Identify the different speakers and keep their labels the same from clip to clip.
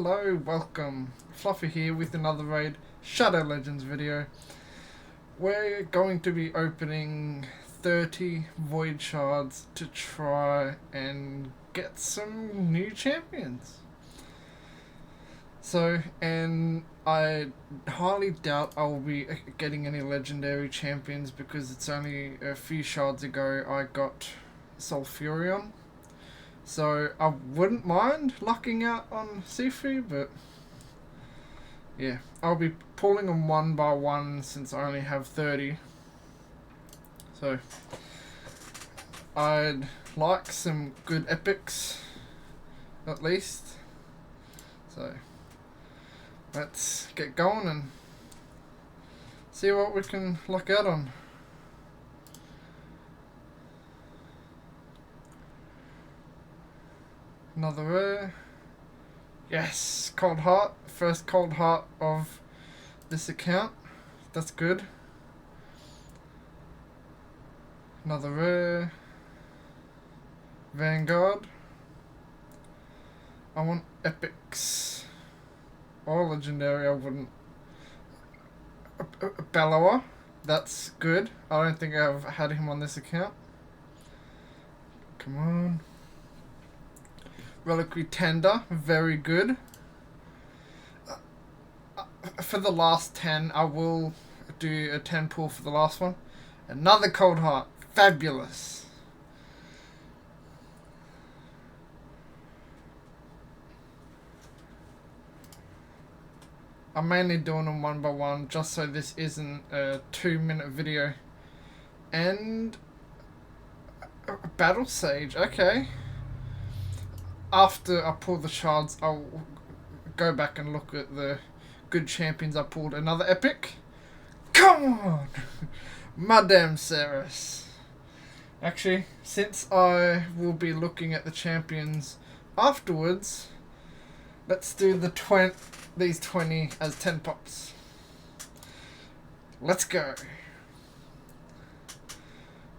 Speaker 1: Hello, welcome. Fluffy here with another Raid Shadow Legends video. We're going to be opening 30 Void Shards to try and get some new champions. And I highly doubt I will be getting any legendary champions because it's only a few shards ago I got Sulfurion. So I wouldn't mind lucking out on Sifu, but yeah, I'll be pulling them one by one since I only have 30. So I'd like some good epics, at least. So let's get going and see what we can luck out on. Another rare. Yes, Cold Heart. First Cold Heart of this account. That's good. Another rare. Vanguard. I want epics. Or legendary, I wouldn't. Bellower. That's good. I don't think I've had him on this account. Come on. Reliquary Tender, very good. For the last 10, I will do a 10 pull for the last one. Another Cold Heart, fabulous. I'm mainly doing them one by one, just so this isn't a 2-minute video. And Battle Sage, okay. After I pull the shards, I'll go back and look at the good champions I pulled. Another epic. Come on! Madame Ceres. Actually, since I will be looking at the champions afterwards, let's do these 20 as 10 pops. Let's go.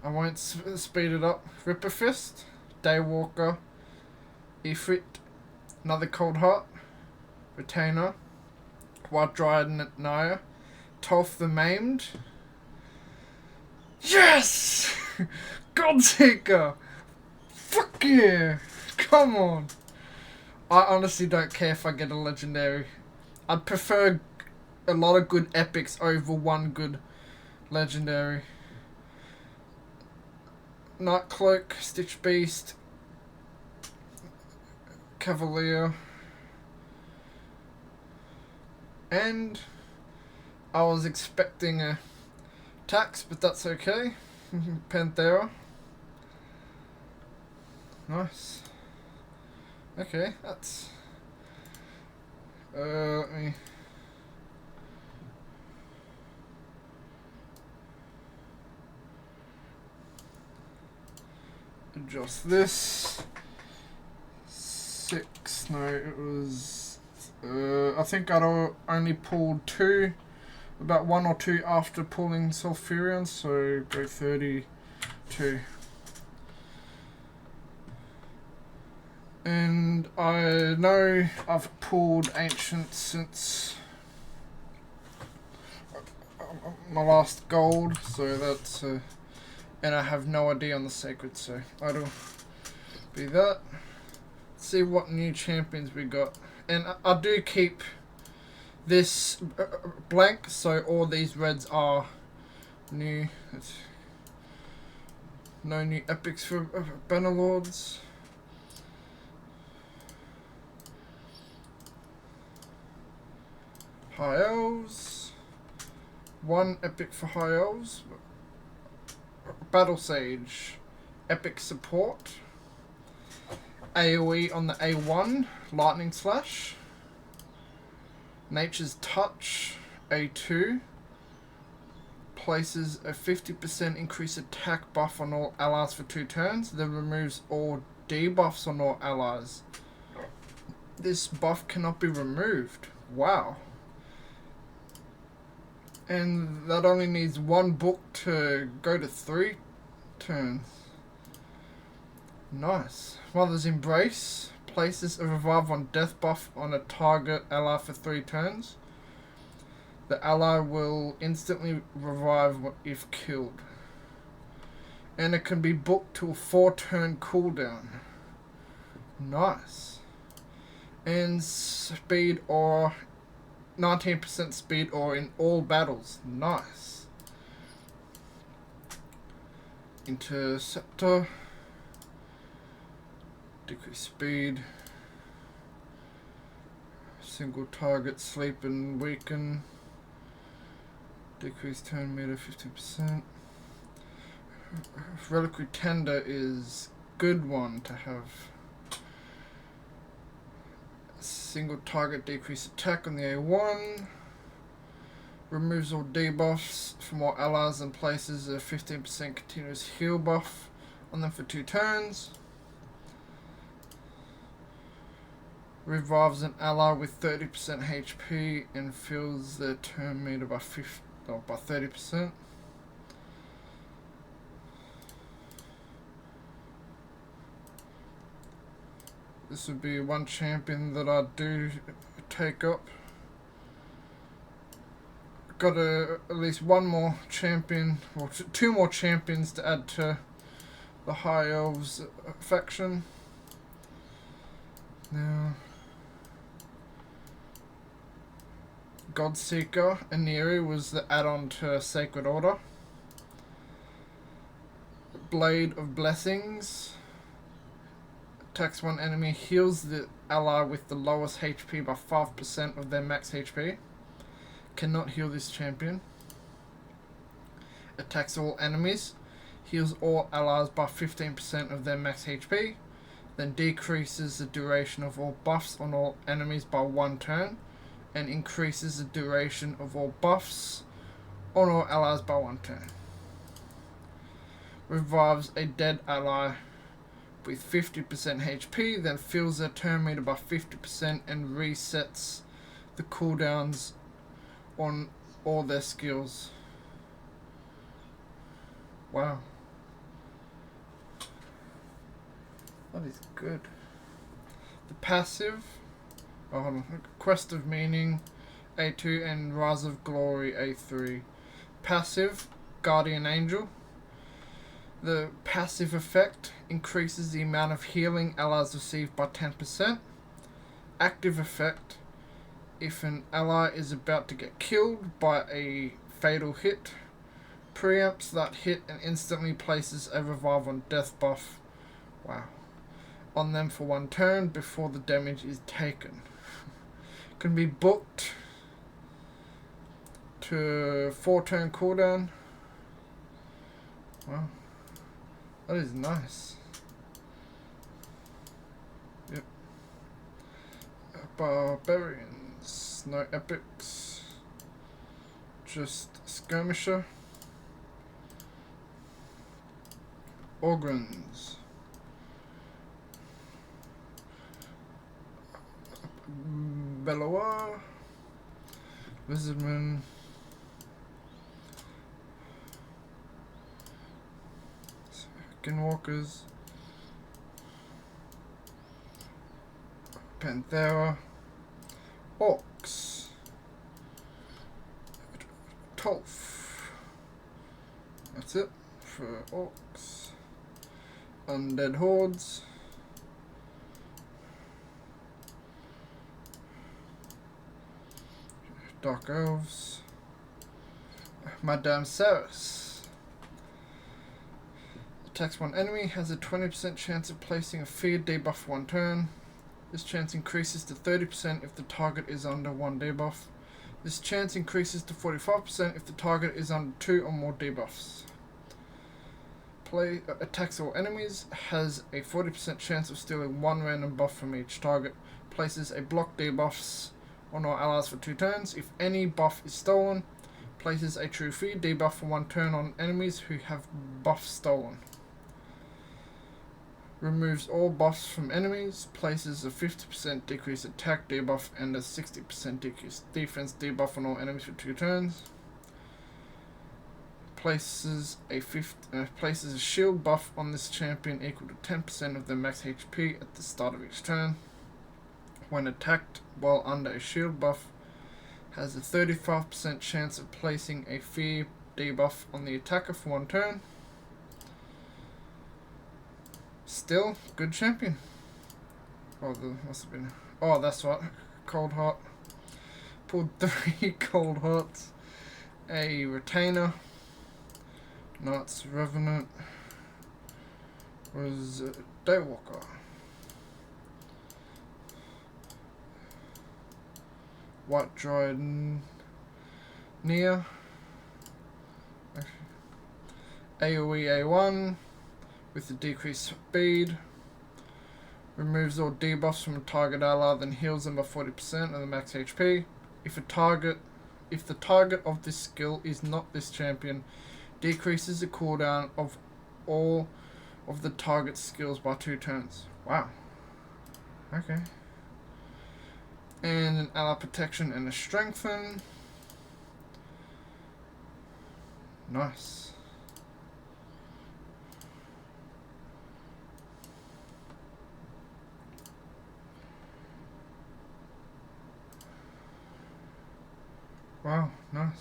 Speaker 1: I won't speed it up. Ripper Fist, Daywalker, Ifrit, another Cold Heart, Retainer, White Dryad Naya, Tolf the Maimed. Yes! Godseeker! Fuck yeah! Come on! I honestly don't care if I get a legendary. I'd prefer a lot of good epics over one good legendary. Nightcloak, Stitch Beast, Cavalier, and I was expecting a tax, but that's okay. Panthera, nice. Okay, that's let me adjust this. 6, no, it was, I think I'd only pulled 2, about 1 or 2 after pulling Sulfurion, so go 32. And I know I've pulled Ancient since my last gold, so that's, and I have no idea on the Sacred, so that'll be that. See what new champions we got, and I do keep this blank, so all these reds are new. No new epics for Bannerlords. High Elves, 1 epic for High Elves. Battle Sage, epic support. AoE on the A1, Lightning Slash. Nature's Touch, A2. Places a 50% increased attack buff on all allies for 2 turns, then removes all debuffs on all allies. This buff cannot be removed. Wow. And that only needs 1 book to go to 3 turns. Nice. Mother's Embrace places a revive on death buff on a target ally for 3 turns. The ally will instantly revive if killed. And it can be booked to a 4-turn cooldown. Nice. And speed or 19% speed or in all battles. Nice. Interceptor. Decrease speed. Single target sleep and weaken. Decrease turn meter 15%. Reliquary Tender is good one to have. Single target decrease attack on the A1. Removes all debuffs from all allies and places a 15% continuous heal buff on them for 2 turns. Revives an ally with 30% HP and fills their turn meter by 30%. This would be one champion that I do take up. Got at least one more champion, or 2 more champions to add to the High Elves faction. Now, Godseeker Aniri was the add-on to Sacred Order. Blade of Blessings. Attacks one enemy, heals the ally with the lowest HP by 5% of their max HP. Cannot heal this champion. Attacks all enemies, heals all allies by 15% of their max HP. Then decreases the duration of all buffs on all enemies by 1 turn. And increases the duration of all buffs on all allies by 1 turn. Revives a dead ally with 50% HP, then fills their turn meter by 50% and resets the cooldowns on all their skills. Wow. That is good. The passive, Quest of Meaning A2 and Rise of Glory A3. Passive, Guardian Angel. The passive effect increases the amount of healing allies receive by 10%. Active effect, if an ally is about to get killed by a fatal hit, preempts that hit and instantly places a revive on death buff. Wow. On them for 1 turn before the damage is taken. Can be booked to 4-turn cooldown. Wow. That is nice. Yep. Barbarians. No epics. Just skirmisher. Ogrins. Bellower. Wizardman. Skinwalkers. Panthera. Orcs. Tolf. That's it for orcs. Undead hordes. Dark elves. Madame Ceres. Attacks one enemy, has a 20% chance of placing a fear debuff for 1 turn. This chance increases to 30% if the target is under 1 debuff. This chance increases to 45% if the target is under 2 or more debuffs. Attacks all enemies, has a 40% chance of stealing 1 random buff from each target. Places a block debuffs on all allies for 2 turns. If any buff is stolen, places a true fear debuff for 1 turn on enemies who have buffs stolen. Removes all buffs from enemies, places a 50% decrease attack debuff and a 60% decrease defense debuff on all enemies for 2 turns. places a shield buff on this champion equal to 10% of their max HP at the start of each turn. When attacked while under a shield buff, has a 35% chance of placing a fear debuff on the attacker for 1 turn. Still, good champion. Oh, there must have been... Oh, that's what. Cold Heart. Pulled 3 Cold Hearts. A Retainer. Knight's Revenant. Was Daywalker. White Dryad Nia. AoE A1 with the decreased speed. Removes all debuffs from a target ally, then heals them by 40% of the max HP. If the target of this skill is not this champion, decreases the cooldown of all of the target's skills by 2 turns. Wow. Okay. And an ally protection and a strengthen. Nice. Wow, nice.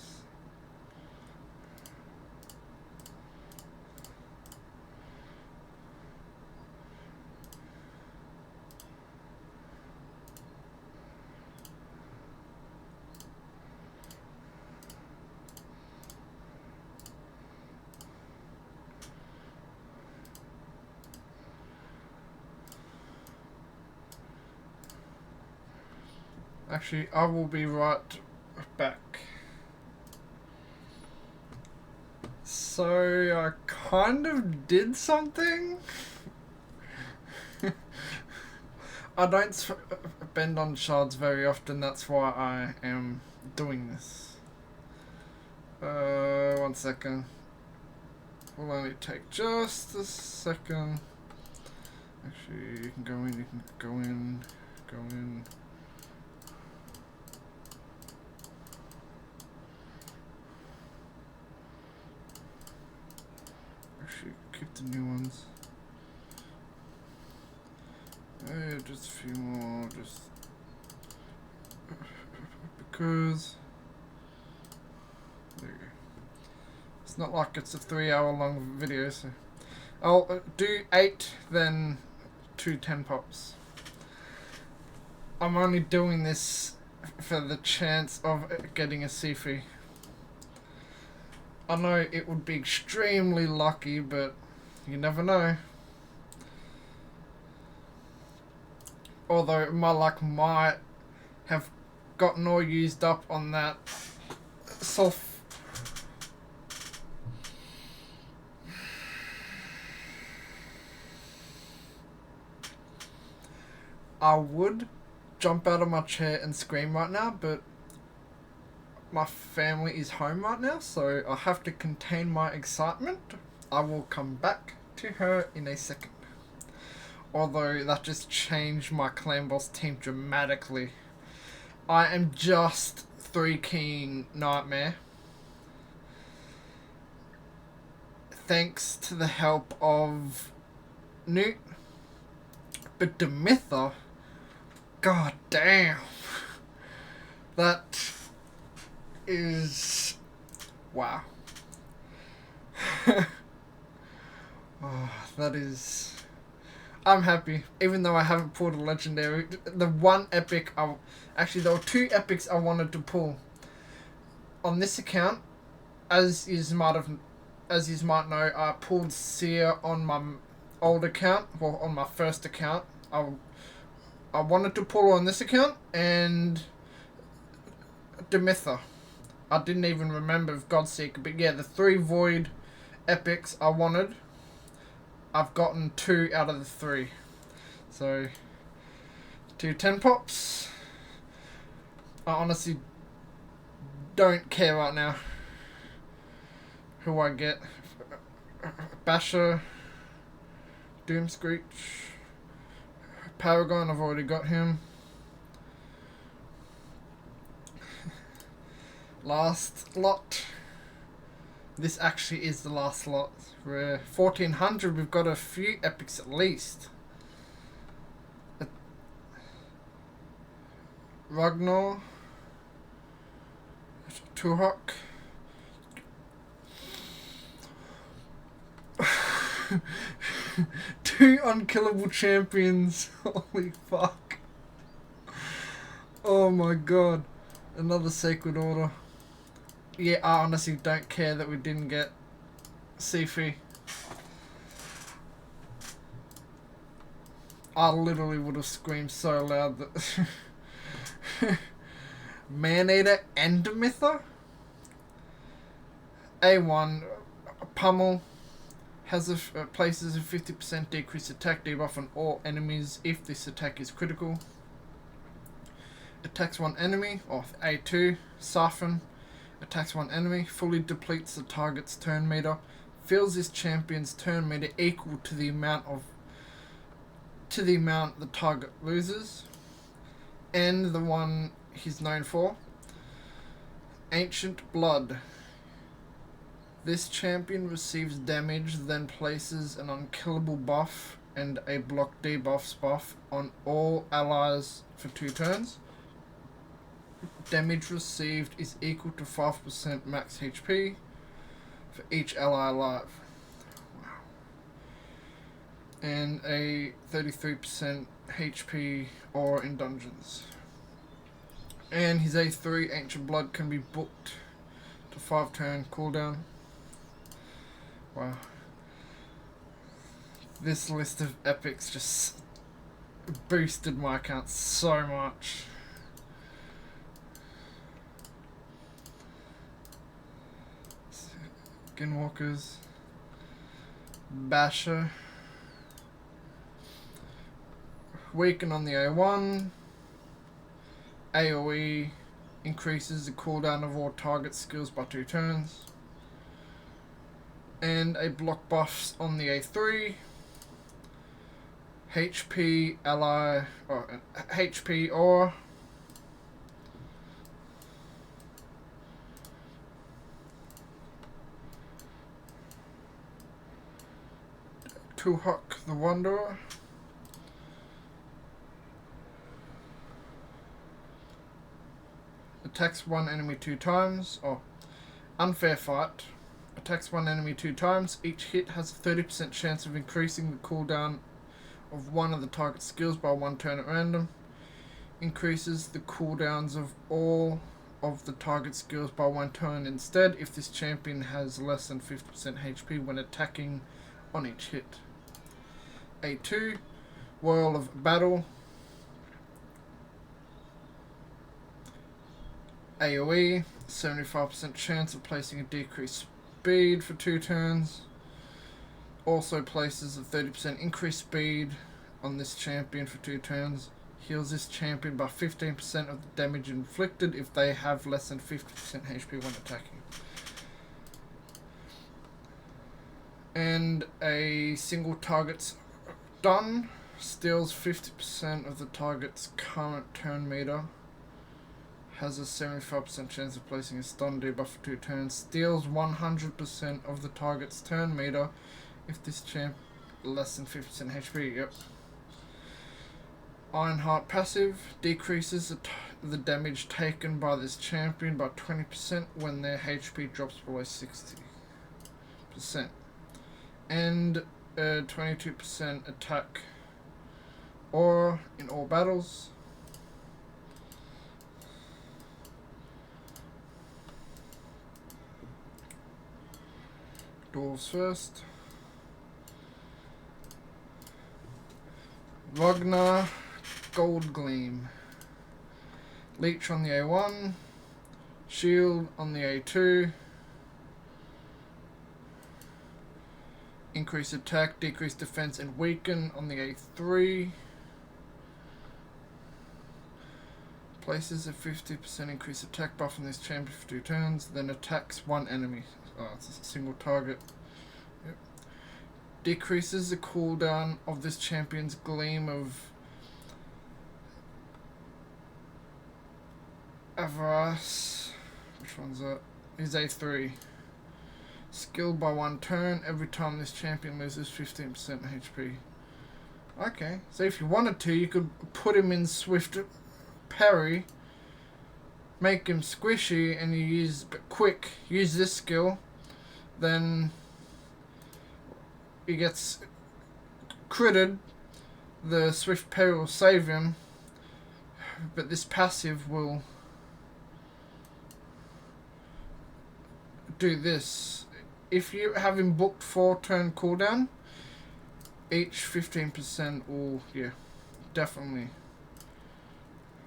Speaker 1: Actually, I will be right back. So, I kind of did something. I don't spend on shards very often, that's why I am doing this. 1 second. Will only take just a second. Actually, you can go in, go in. Actually, keep the new ones. Just a few more, just because there you go. It's not like it's a 3-hour long video, so I'll do 8, then 2 10 pops. I'm only doing this for the chance of getting a Sifi. I know it would be extremely lucky, but you never know. Although my luck might have gotten all used up on that I would jump out of my chair and scream right now, but my family is home right now, so I have to contain my excitement. I will come back to her in a second. Although that just changed my clan boss team dramatically. I am just 3-keying Nightmare. Thanks to the help of Newt. But Demitha, god damn. That is... wow. Oh, that is... I'm happy, even though I haven't pulled a legendary. The one epic, actually there were 2 epics I wanted to pull. On this account, as you might know, I pulled Seer on my old account, well, on my first account. I wanted to pull on this account, and Demitha. I didn't even remember of Godseeker, but yeah, the 3 Void epics I wanted, I've gotten 2 out of the 3. So, 2 10 pops. I honestly don't care right now who I get. Basher, Doomscreech, Paragon, I've already got him. Last lot, This actually is the last slot. We're 1400. We've got a few epics at least. Ragnar. Tuhok. Two unkillable champions. Holy fuck. Oh my god. Another Sacred Order. Yeah, I honestly don't care that we didn't get Sifu. I literally would have screamed so loud that... Maneater and Demether? A1 Pummel has places a 50% decreased attack debuff on all enemies if this attack is critical. Attacks one enemy, or A2, Safin, attacks one enemy, fully depletes the target's turn meter, fills this champion's turn meter equal to the amount the target loses, and the one he's known for, Ancient Blood. This champion receives damage, then places an unkillable buff and a block debuffs buff on all allies for 2 turns. Damage received is equal to 5% max HP for each ally alive. Wow. And a 33% HP aura in dungeons. And his A3 Ancient Blood can be booked to 5 turn cooldown. Wow. This list of epics just boosted my account so much. Skinwalkers. Basher. Weaken on the A1. AoE increases the cooldown of all target skills by 2 turns. And a block buffs on the A3. HP ally or HP or Tuhok the Wanderer. Attacks one enemy 2 times. Oh, Unfair Fight. Attacks one enemy 2 times. Each hit has a 30% chance of increasing the cooldown of one of the target skills by 1 turn at random. Increases the cooldowns of all of the target skills by 1 turn instead if this champion has less than 50% HP when attacking on each hit. A2, Whirl of Battle. AoE, 75% chance of placing a decreased speed for 2 turns. Also places a 30% increased speed on this champion for 2 turns. Heals this champion by 15% of the damage inflicted if they have less than 50% HP when attacking. And a single target's stun steals 50% of the target's current turn meter. Has a 75% chance of placing a stun debuff for 2 turns. Steals 100% of the target's turn meter if this champ less than 50% HP. Yep. Ironheart passive decreases the damage taken by this champion by 20% when their HP drops below 60%. And 22% attack aura in all battles. Dwarves first. Ragnar Gold Gleam. Leech on the A1. Shield on the A2. Increase attack, decrease defense, and weaken on the A3. Places a 50% increased attack buff on this champion for 2 turns, then attacks 1 enemy. Oh, it's a single target. Yep. Decreases the cooldown of this champion's Gleam of Avarice. Which one's that? Is A3. Skill by 1 turn. Every time this champion loses 15% HP. Okay, so if you wanted to, you could put him in Swift Parry, make him squishy, and you use use this skill, then he gets critted. The Swift Parry will save him, but this passive will do this. If you have him booked 4 turn cooldown, each 15% will, definitely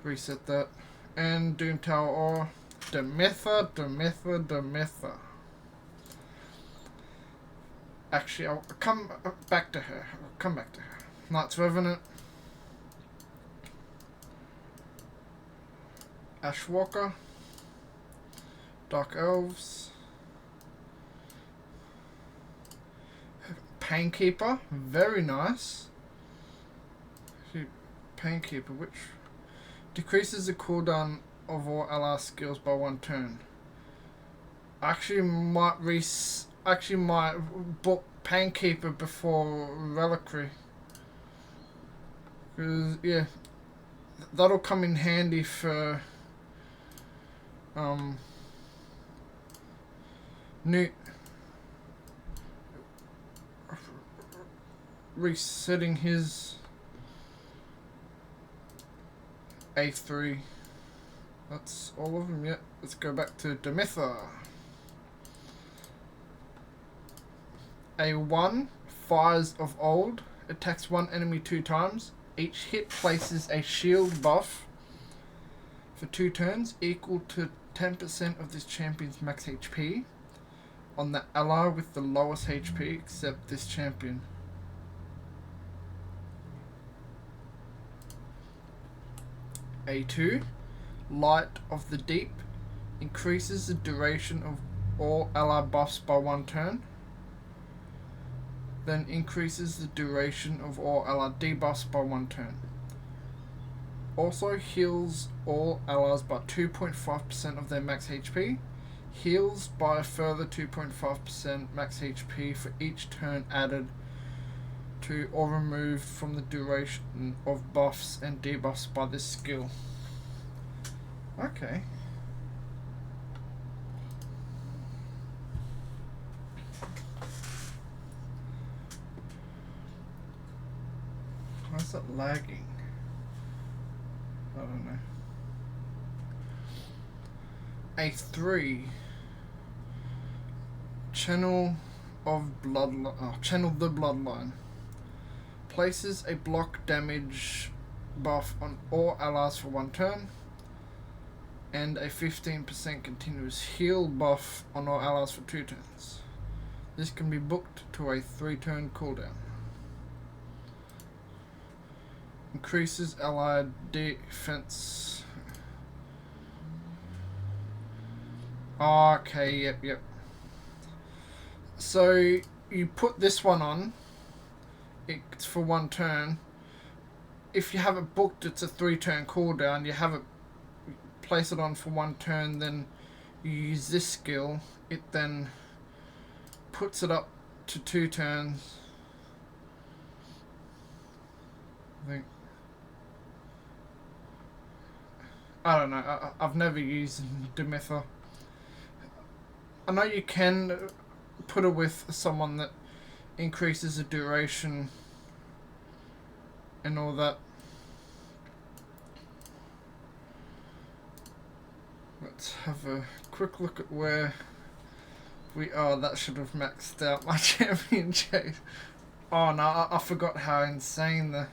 Speaker 1: reset that. And Doom Tower or Demetha. Actually, I'll come back to her. Knights Revenant. Ashwalker. Dark Elves. Painkeeper, very nice. Painkeeper, which decreases the cooldown of all ally skills by 1 turn. Actually might book Painkeeper before Reliquary. Cause that'll come in handy for new resetting his A3. That's all of them. Let's go back to Demetha. A1, Fires of Old, attacks 1 enemy 2 times. Each hit places a shield buff for 2 turns equal to 10% of this champion's max HP on the ally with the lowest HP except this champion. A2, Light of the Deep, increases the duration of all ally buffs by 1 turn, then increases the duration of all ally debuffs by 1 turn. Also heals all allies by 2.5% of their max HP, heals by a further 2.5% max HP for each turn added to or removed from the duration of buffs and debuffs by this skill. Okay. Why is that lagging? I don't know. A3. Channel the Bloodline. Places a block damage buff on all allies for 1 turn, and a 15% continuous heal buff on all allies for 2 turns. This can be booked to a 3 turn cooldown. Increases allied defense. Okay, yep. So you put this one on. It's for 1 turn. If you have it booked, it's a 3 turn cooldown. You have it, place it on for 1 turn, then you use this skill. It then puts it up to 2 turns. I don't know. I've never used Demetha. I know you can put it with someone that increases the duration and all that. Let's have a quick look at where we are. That should have maxed out my champion chase. Oh no, I forgot how insane the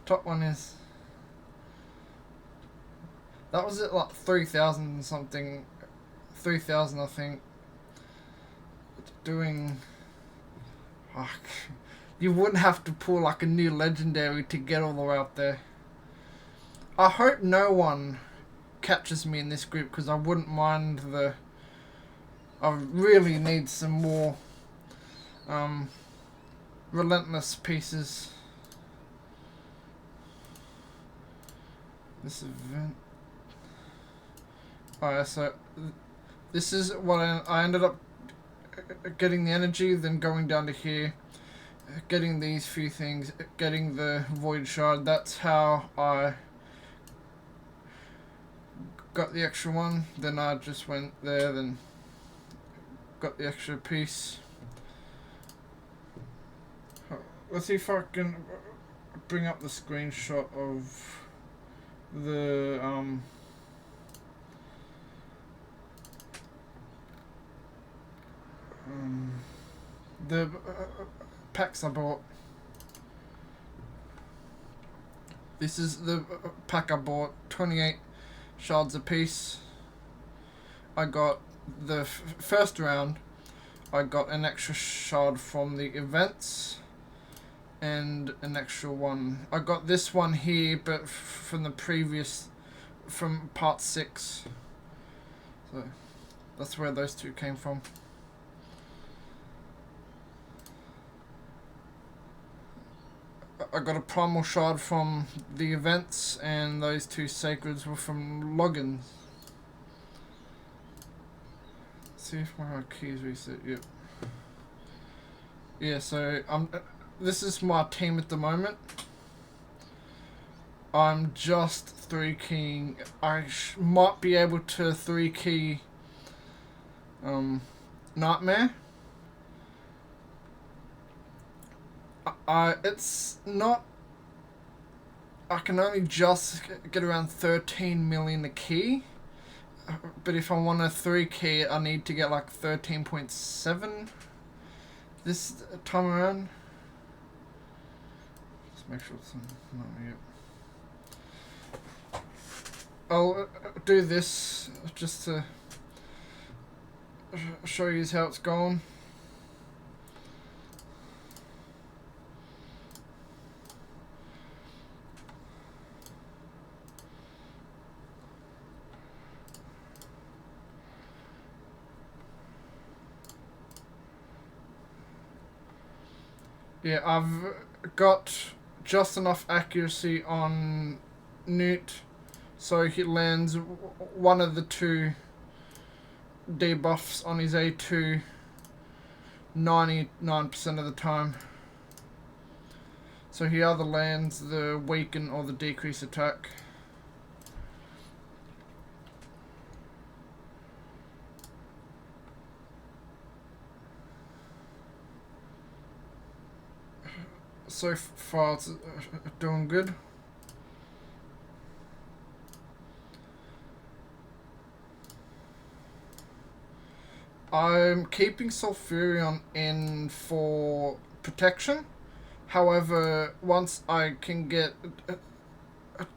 Speaker 1: top one is. That was at like 3,000 something. 3,000 I think. Doing... Oh, you wouldn't have to pull like a new legendary to get all the way up there. I hope no one catches me in this group, because I wouldn't mind the... I really need some more relentless pieces. This event... Alright, so this is what I ended up getting the energy, then going down to here, getting these few things, getting the void shard. That's how I got the extra one. Then I just went there, then got the extra piece. Let's see if I can bring up the screenshot of the the packs I bought. This is the pack I bought, 28 shards a piece. I got the first round, I got an extra shard from the events and an extra one. I got this one here, but from the previous, from part 6. So that's where those two came from. I got a primal shard from the events, and those two sacreds were from logins. Let's see if my keys reset. Yep. Yeah, so this is my team at the moment. I'm just 3 keying. I might be able to 3 key Nightmare. It's not. I can only just get around 13 million a key, but if I want a 3 key, I need to get like 13.7 this time around. Let's make sure it's not yet. I'll do this just to show you how it's going. Yeah, I've got just enough accuracy on Newt, so he lands one of the 2 debuffs on his A2 99% of the time. So he either lands the weaken or the decrease attack. So far it's doing good. I'm keeping Sulfurion in for protection. However, once I can get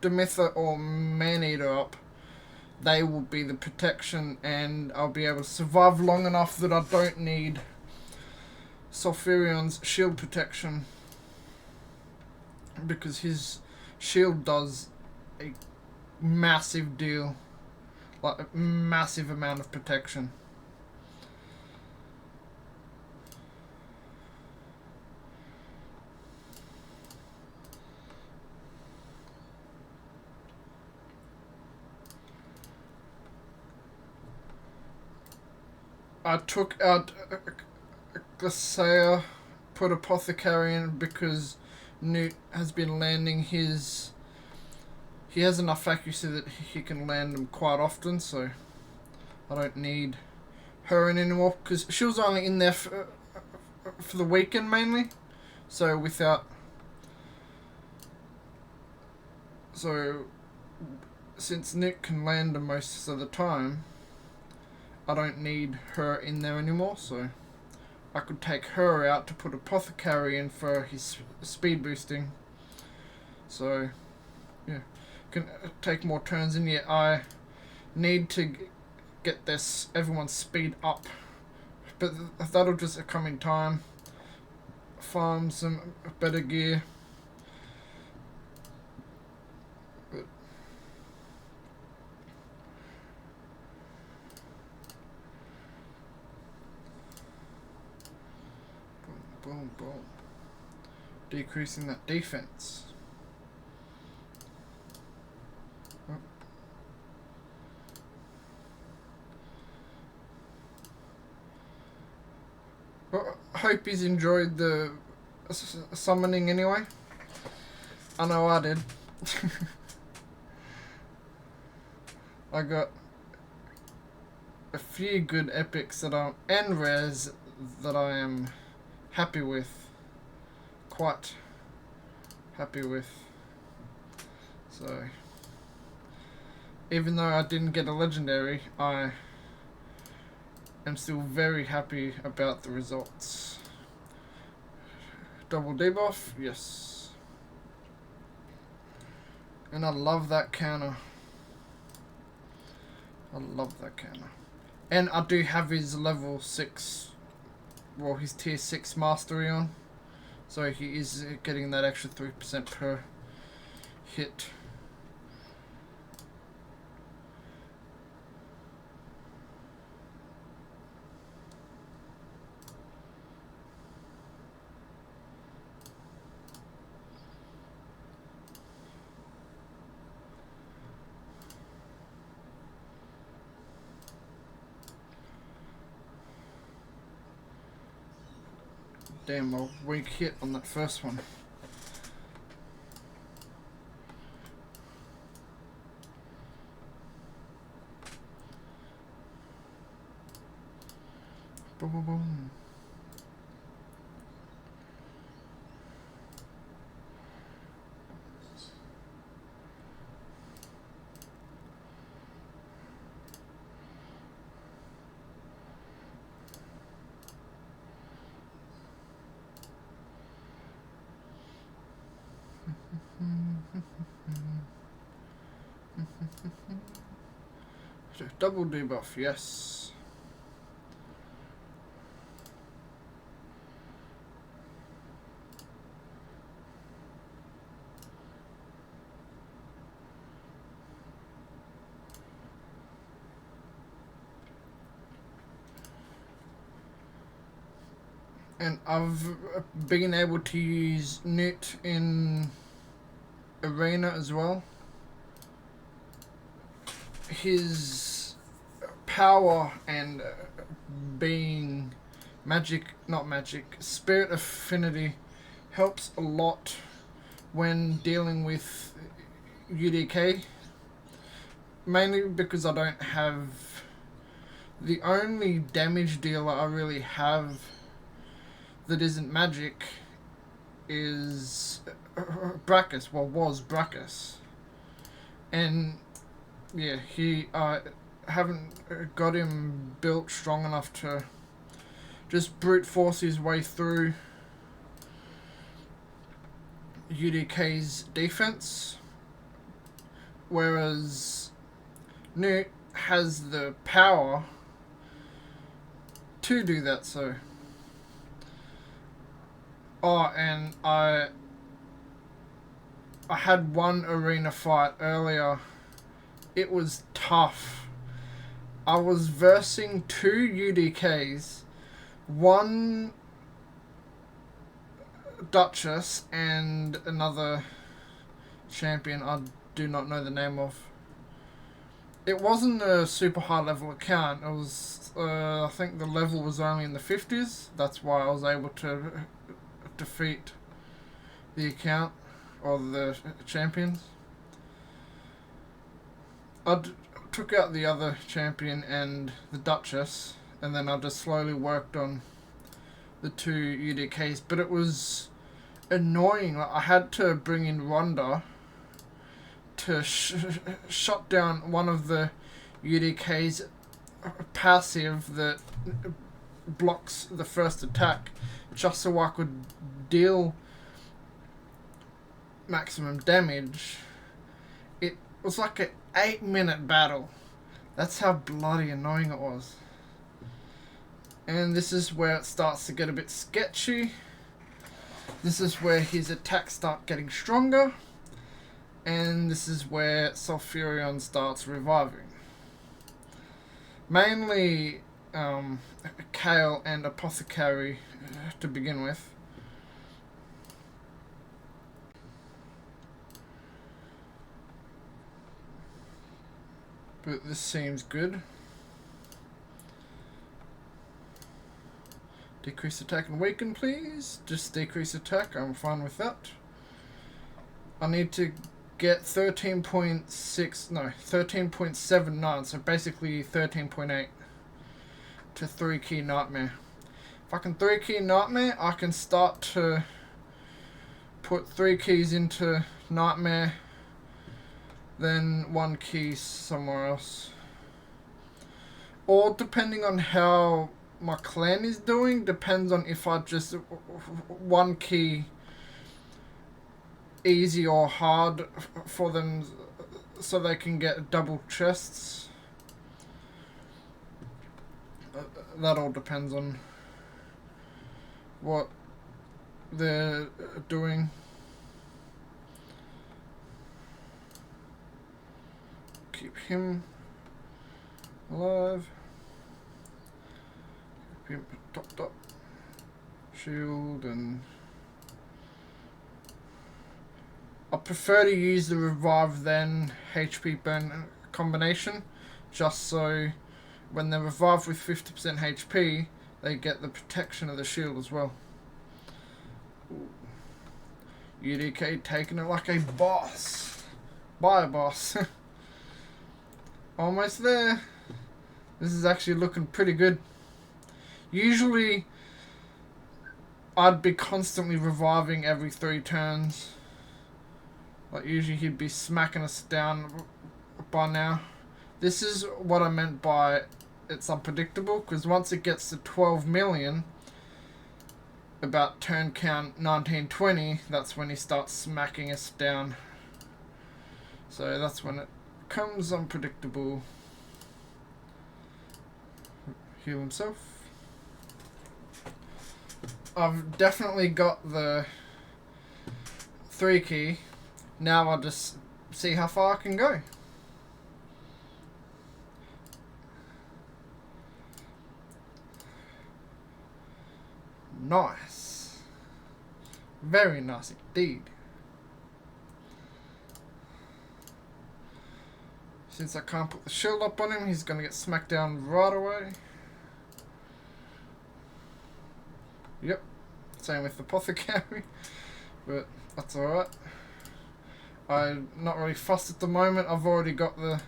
Speaker 1: Demetha or Maneater up, they will be the protection, and I'll be able to survive long enough that I don't need Sulfurion's shield protection, because his shield does a massive deal, like a massive amount of protection. I took out Glacier, put Apothecary in because Newt has been landing his... He has enough accuracy that he can land them quite often, so I don't need her in anymore, because she was only in there for the weekend mainly, so without... So since Newt can land them most of the time, I don't need her in there anymore, so I could take her out to put Apothecary in for his speed boosting. So, yeah, can take more turns, and yet I need to get this everyone's speed up. But that'll just come in time. Farm some better gear. Boom, boom. Decreasing that defense. Oh. hope he's enjoyed the summoning anyway. I know I did. I got a few good epics and rares that I am happy with. Quite happy with. So, even though I didn't get a legendary, I am still very happy about the results. Double debuff, yes. And I love that counter. I love that counter. And I do have his level 6, well, his tier 6 mastery on. So he is getting that extra 3% per hit. Damn, a weak hit on that first one. Boom, boom, boom. Double debuff, yes. And I've been able to use Newt in Arena as well. His power and being spirit affinity helps a lot when dealing with UDK. Mainly because I don't have... The only damage dealer I really have that isn't magic is Brackus. Well, was Brackus. And yeah, I haven't got him built strong enough to just brute force his way through UDK's defense. Whereas Newt has the power to do that, so... Oh, and I had one arena fight earlier. It was tough. I was versing 2 UDKs, 1 Duchess and another champion I do not know the name of. It wasn't a super high level account. It was, I think the level was only in the 50s. That's why I was able to defeat the account or the champions. I took out the other champion and the Duchess, and then I just slowly worked on the 2 UDKs. But it was annoying. Like, I had to bring in Rhonda to shut down one of the UDK's passive that blocks the first attack, just so I could deal maximum damage. It was like an 8-minute battle. That's how bloody annoying it was. And this is where it starts to get a bit sketchy. This is where his attacks start getting stronger. And this is where Sulfurion starts reviving. Mainly Kale and Apothecary to begin with. But this seems good. Decrease attack and weaken, please. Just decrease attack. I'm fine with that. I need to get 13.79, so basically 13.8 to 3 key Nightmare. If I can 3 key Nightmare, I can start to put 3 keys into Nightmare, then 1 key somewhere else. Or depending on how my clan is doing, depends on if I just 1 key easy or hard for them so they can get double chests. That all depends on what they're doing. Keep him alive. Keep him topped up. Shield and... I prefer to use the revive then HP burn combination, just so when they're revived with 50% HP, they get the protection of the shield as well. UDK taking it like a boss. Bye, boss. Almost there. This is actually looking pretty good. Usually, I'd be constantly reviving every 3 turns. Like usually he'd be smacking us down by now. This is what I meant by it's unpredictable, because once it gets to 12 million, about turn count 1920, that's when he starts smacking us down. So that's when it becomes unpredictable. Heal himself. I've definitely got the 3 key. Now I'll just see how far I can go. Nice. Very nice indeed. Since I can't put the shield up on him, he's going to get smacked down right away. Yep. Same with the Apothecary. But that's alright. I'm not really fussed at the moment. I've already got the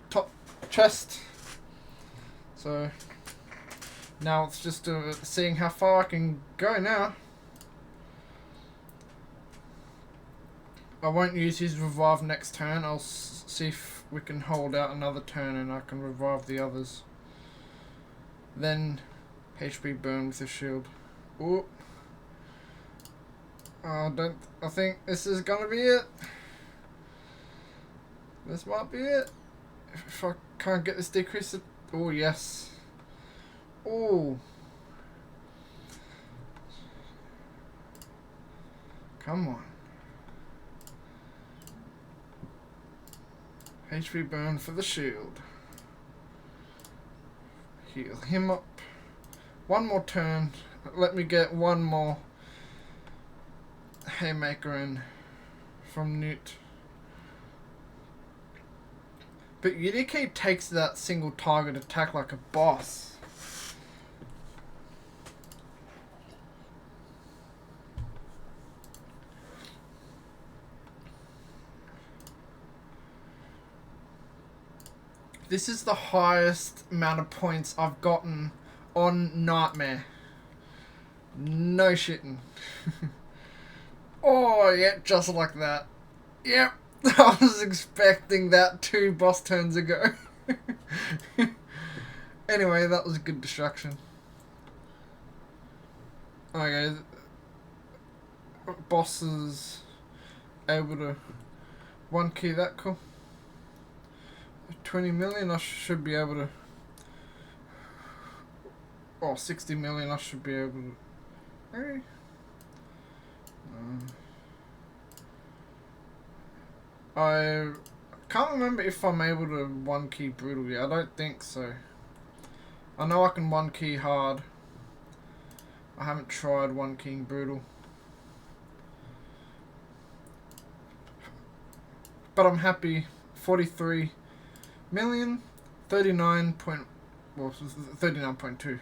Speaker 1: top chest. So now it's just seeing how far I can go now. I won't use his revive next turn. I'll see if we can hold out another turn and I can revive the others. Then HP burn with the shield. Ooh. I think this is gonna be it. This might be it. If I can't get this decrease. Oh yes. Oh. Come on. HP burn for the shield. Heal him up. One more turn. Let me get one more haymaker in from Newt. But UDK takes that single target attack like a boss. This is the highest amount of points I've gotten on Nightmare. No shitting. Oh, yeah, just like that. Yep, I was expecting that 2 boss turns ago. Anyway, that was a good distraction. Okay, boss is able to 1 key that, cool. 20 million, I should be able to. Oh, 60 million, I should be able to. Hey. I can't remember if I'm able to 1 key brutal yet. I don't think so. I know I can 1 key hard. I haven't tried 1 keying brutal. But I'm happy. 43 million, 39.2.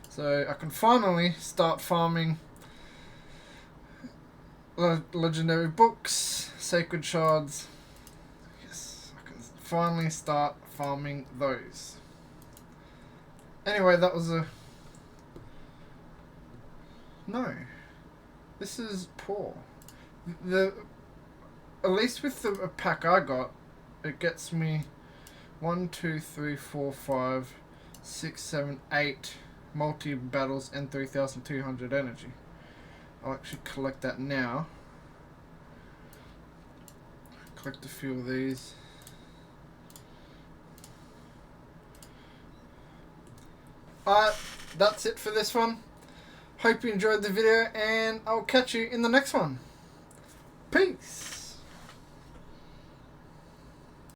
Speaker 1: So So I can finally start farming legendary books, sacred shards. Yes, I can finally start farming those. Anyway, that was a... No. This is poor. At least with the pack I got, it gets me 1, 2, 3, 4, 5, 6, 7, 8 multi-battles and 3,200 energy. I'll actually collect that now. Collect a few of these. Alright, that's it for this one. Hope you enjoyed the video, and I'll catch you in the next one.